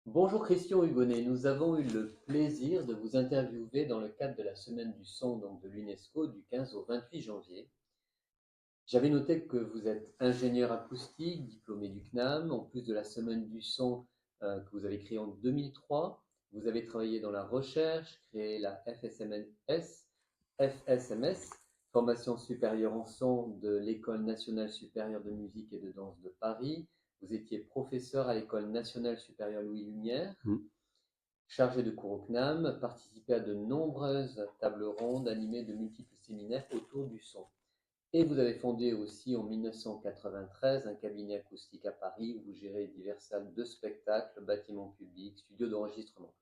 Bonjour Christian Hugonnet, nous avons eu le plaisir de vous interviewer dans le cadre de la Semaine du son donc de l'UNESCO du 15 au 28 janvier. J'avais noté que vous êtes ingénieur acoustique, diplômé du CNAM, en plus de la Semaine du son que vous avez créée en 2003. Vous avez travaillé dans la recherche, créé la FSMS, formation supérieure en son de l'École nationale supérieure de musique et de danse de Paris. Vous étiez professeur à l'École nationale supérieure Louis Lumière, Mm. chargé de cours au CNAM, participé à de nombreuses tables rondes, animé de multiples séminaires autour du son. Et vous avez fondé aussi en 1993 un cabinet acoustique à Paris où vous gérez diverses salles de spectacle, bâtiments publics, studios d'enregistrement.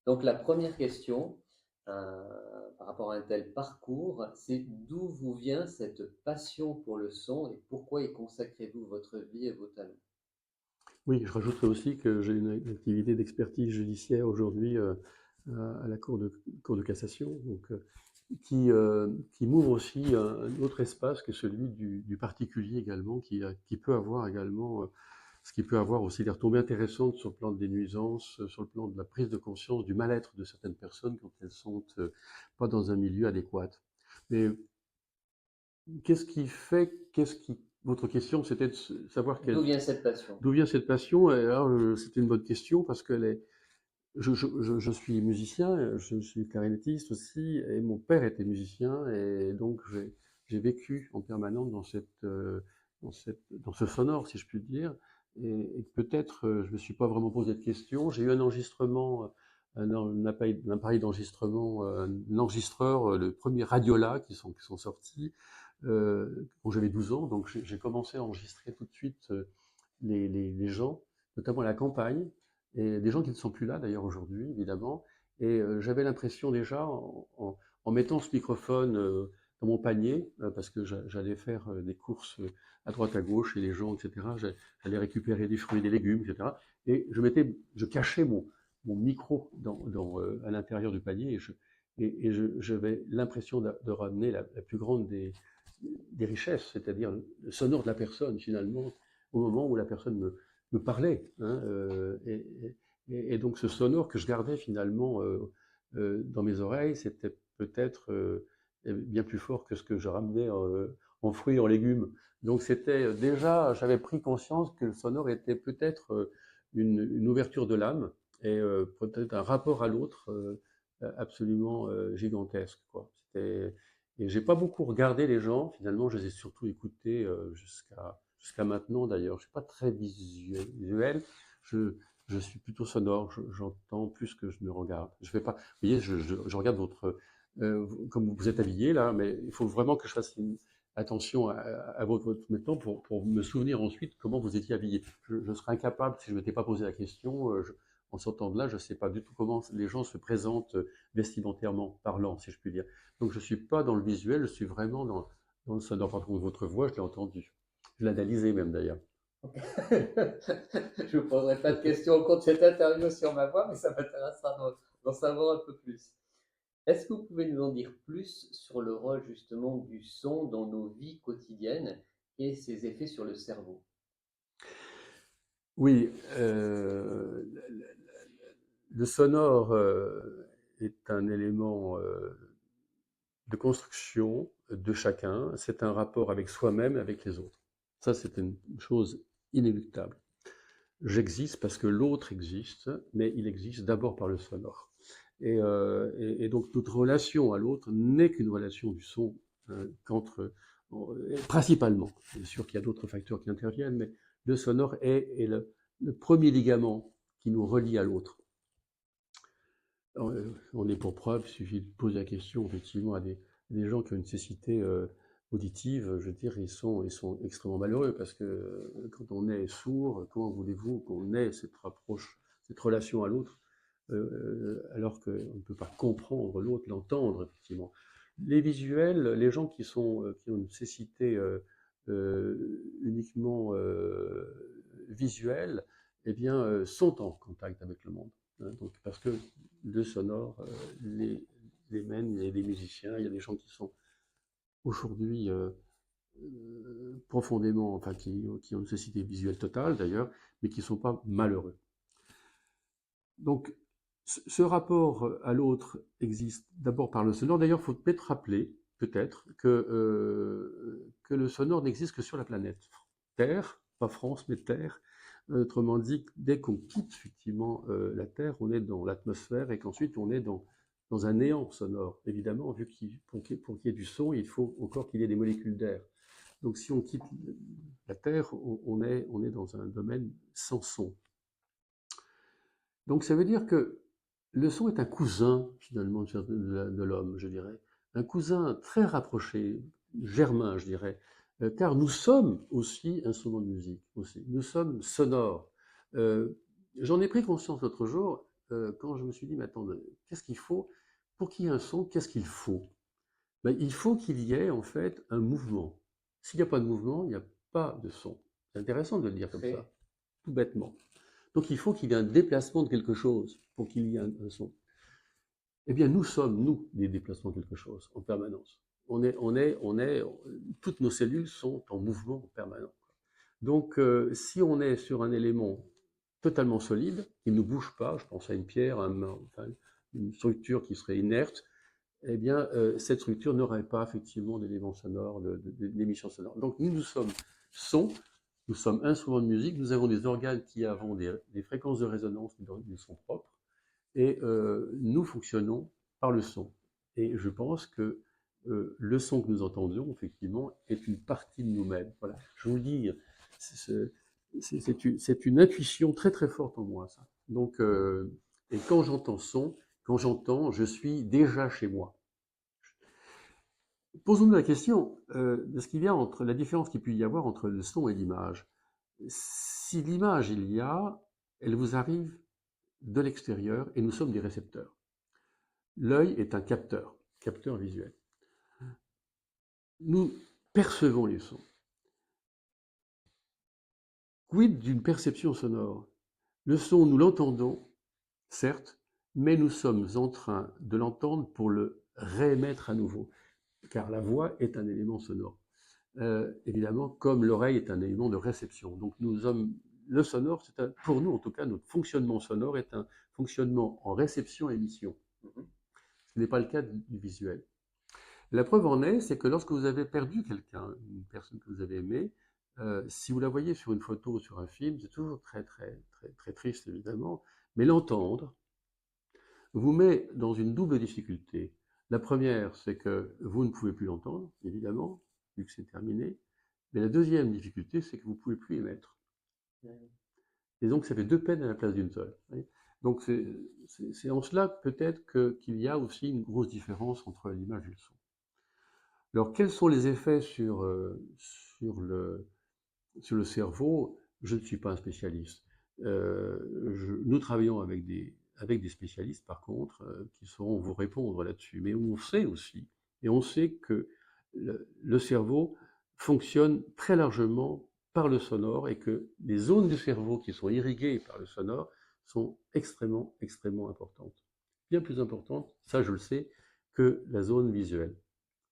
Donc la première question par rapport à un tel parcours, c'est d'où vous vient cette passion pour le son et pourquoi y consacrez-vous votre vie et vos talents? Oui, je rajouterais aussi que j'ai une activité d'expertise judiciaire aujourd'hui à la Cour de cassation, qui m'ouvre aussi un autre espace que celui du particulier également, qui peut avoir également, ce qui peut avoir aussi des retombées intéressantes sur le plan des nuisances, sur le plan de la prise de conscience du mal-être de certaines personnes quand elles sont pas dans un milieu adéquat. Mais votre question, c'était de savoir D'où vient cette passion? d'où vient cette passion. Et alors, c'était une bonne question parce que je suis musicien, je suis clarinettiste aussi, et mon père était musicien, et donc j'ai vécu en permanence dans ce sonore, si je puis dire. Et peut-être, je me suis pas vraiment posé de questions. J'ai eu un enregistrement, un appareil d'enregistrement, un enregistreur, le premier Radiola qui sont sortis quand j'avais 12 ans. Donc j'ai commencé à enregistrer tout de suite les gens, notamment à la campagne, et des gens qui ne sont plus là d'ailleurs aujourd'hui, évidemment. Et j'avais l'impression déjà, en mettant ce microphone dans mon panier, parce que j'allais faire des courses à droite à gauche chez les gens, etc. J'allais récupérer des fruits et des légumes, etc. Et je cachais mon micro à l'intérieur du panier, j'avais l'impression de ramener la plus grande des richesses, c'est-à-dire le sonore de la personne finalement, au moment où la personne me parlait. Hein, et donc ce sonore que je gardais finalement dans mes oreilles, c'était peut-être bien plus fort que ce que je ramenais en fruits et en légumes. Donc c'était déjà, j'avais pris conscience que le sonore était peut-être une ouverture de l'âme et peut-être un rapport à l'autre absolument gigantesque, quoi. Et j'ai pas beaucoup regardé les gens, finalement, je les ai surtout écoutés jusqu'à maintenant d'ailleurs. Je suis pas très visuel, je, je suis plutôt sonore, j'entends plus que je ne regarde. Je fais pas, vous voyez, je regarde comme vous êtes habillé là, mais il faut vraiment que je fasse attention à votre maintenant pour me souvenir ensuite comment vous étiez habillé. Je serais incapable, si je ne m'étais pas posé la question, en sortant de là, je ne sais pas du tout comment les gens se présentent vestimentairement parlant, si je puis dire. Donc je ne suis pas dans le visuel, je suis vraiment dans le sonore. Par contre, votre voix, je l'ai entendue. Je l'ai analysée même d'ailleurs. Je ne vous poserai pas de questions au cours de cette interview sur ma voix, mais ça m'intéressera d'en savoir un peu plus. Est-ce que vous pouvez nous en dire plus sur le rôle justement du son dans nos vies quotidiennes et ses effets sur le cerveau? Oui, le sonore est un élément de construction de chacun. C'est un rapport avec soi-même et avec les autres. Ça, c'est une chose inéluctable. J'existe parce que l'autre existe, mais il existe d'abord par le sonore. Et donc notre relation à l'autre n'est qu'une relation du son principalement. Bien sûr qu'il y a d'autres facteurs qui interviennent, mais le sonore est le premier ligament qui nous relie à l'autre. On est pour preuve, il suffit de poser la question effectivement à des gens qui ont une cécité auditive, je veux dire, ils sont extrêmement malheureux parce que quand on est sourd, comment voulez-vous qu'on ait cette rapproche, cette relation à l'autre, alors qu'on ne peut pas comprendre l'autre, l'entendre effectivement. Les visuels, les gens qui ont une cécité uniquement visuelle, eh bien, sont en contact avec le monde. Hein. Donc, parce que le sonore les mène, il y a des musiciens, il y a des gens qui sont aujourd'hui profondément, enfin qui ont une cécité visuelle totale d'ailleurs, mais qui ne sont pas malheureux. Donc, ce rapport à l'autre existe d'abord par le sonore. D'ailleurs, il faut peut-être rappeler, que le sonore n'existe que sur la planète Terre, pas France, mais Terre. Autrement dit, dès qu'on quitte effectivement la Terre, on est dans l'atmosphère et qu'ensuite on est dans un néant sonore. Évidemment, vu pour qu'il y ait du son, il faut encore qu'il y ait des molécules d'air. Donc si on quitte la Terre, on est dans un domaine sans son. Donc ça veut dire que le son est un cousin finalement de l'homme, je dirais. Un cousin très rapproché, germain, je dirais. Car nous sommes aussi instruments de musique, aussi. Nous sommes sonores. J'en ai pris conscience l'autre jour quand je me suis dit, mais attends, qu'est-ce qu'il faut pour qu'il y ait un son? Qu'est-ce qu'il faut? Ben, il faut qu'il y ait en fait un mouvement. S'il n'y a pas de mouvement, il n'y a pas de son. C'est intéressant de le dire comme ça, tout bêtement. Donc il faut qu'il y ait un déplacement de quelque chose pour qu'il y ait un son. Eh bien, nous sommes, nous, des déplacements de quelque chose en permanence. Toutes nos cellules sont en mouvement en permanent. Donc, si on est sur un élément totalement solide, qui ne bouge pas, je pense à une pierre, enfin, une structure qui serait inerte, eh bien, cette structure n'aurait pas effectivement d'éléments sonores, d'émissions sonores. Donc, nous sommes son, nous sommes instruments de musique, nous avons des organes qui avons des fréquences de résonance qui nous sont propres, et nous fonctionnons par le son. Et je pense que le son que nous entendons, effectivement, est une partie de nous-mêmes. Voilà. Je vous le dis, c'est une intuition très très forte en moi, ça. Donc, et quand j'entends son, quand j'entends, je suis déjà chez moi. Posons-nous la question de ce qu'il y a entre la différence qu'il peut y avoir entre le son et l'image. Si l'image il y a, elle vous arrive de l'extérieur et nous sommes des récepteurs. L'œil est un capteur visuel. Nous percevons les sons. Quid d'une perception sonore? Le son, nous l'entendons, certes, mais nous sommes en train de l'entendre pour le réémettre à nouveau, car la voix est un élément sonore. Évidemment, comme l'oreille est un élément de réception. Donc le sonore, pour nous en tout cas, notre fonctionnement sonore est un fonctionnement en réception-émission. Ce n'est pas le cas du visuel. La preuve en est, c'est que lorsque vous avez perdu quelqu'un, une personne que vous avez aimée, si vous la voyez sur une photo ou sur un film, c'est toujours très, très, très, très triste, évidemment, mais l'entendre vous met dans une double difficulté. La première, c'est que vous ne pouvez plus l'entendre, évidemment, vu que c'est terminé. Mais la deuxième difficulté, c'est que vous ne pouvez plus émettre. Et donc, ça fait deux peines à la place d'une seule. Donc, c'est en cela peut-être qu'il y a aussi une grosse différence entre l'image et le son. Alors, quels sont les effets sur le cerveau? Je ne suis pas un spécialiste. Nous travaillons avec des spécialistes, par contre, qui sauront vous répondre là-dessus. Mais on sait aussi, et on sait que le cerveau fonctionne très largement par le sonore et que les zones du cerveau qui sont irriguées par le sonore sont extrêmement, extrêmement importantes. Bien plus importantes, ça je le sais, que la zone visuelle.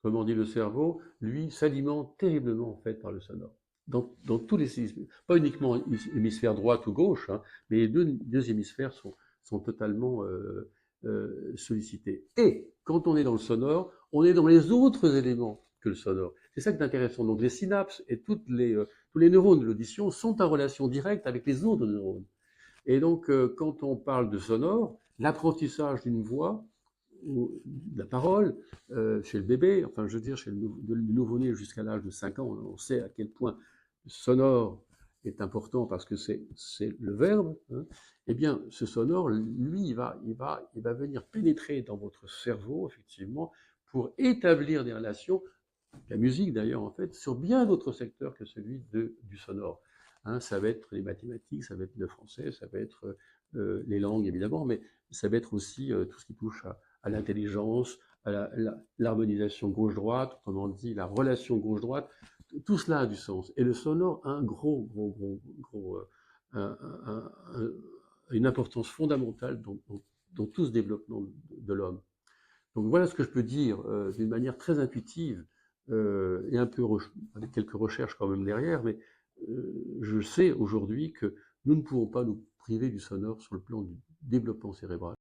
Comment dit le cerveau, lui, s'alimente terriblement en fait par le sonore. Dans tous les hémisphères, pas uniquement hémisphère droite ou gauche, hein, mais les deux hémisphères sont totalement sollicités. Et quand on est dans le sonore, on est dans les autres éléments que le sonore. C'est ça qui est intéressant. Donc les synapses et tous les neurones de l'audition sont en relation directe avec les autres neurones. Et donc quand on parle de sonore, l'apprentissage d'une voix, ou de la parole, chez le bébé, enfin je veux dire chez le nouveau-né jusqu'à l'âge de 5 ans, on sait à quel point le sonore est important parce que c'est le verbe, hein. Eh bien ce sonore, lui, il va venir pénétrer dans votre cerveau, effectivement, pour établir des relations, la musique d'ailleurs en fait, sur bien d'autres secteurs que celui du sonore. Hein, ça va être les mathématiques, ça va être le français, ça va être les langues évidemment, mais ça va être aussi tout ce qui touche à l'intelligence, à l'harmonisation gauche-droite, autrement dit la relation gauche-droite, tout cela a du sens. Et le sonore a une importance fondamentale dans tout ce développement de l'homme. Donc voilà ce que je peux dire d'une manière très intuitive et un peu avec quelques recherches quand même derrière, mais je sais aujourd'hui que nous ne pouvons pas nous privé du sonore sur le plan du développement cérébral.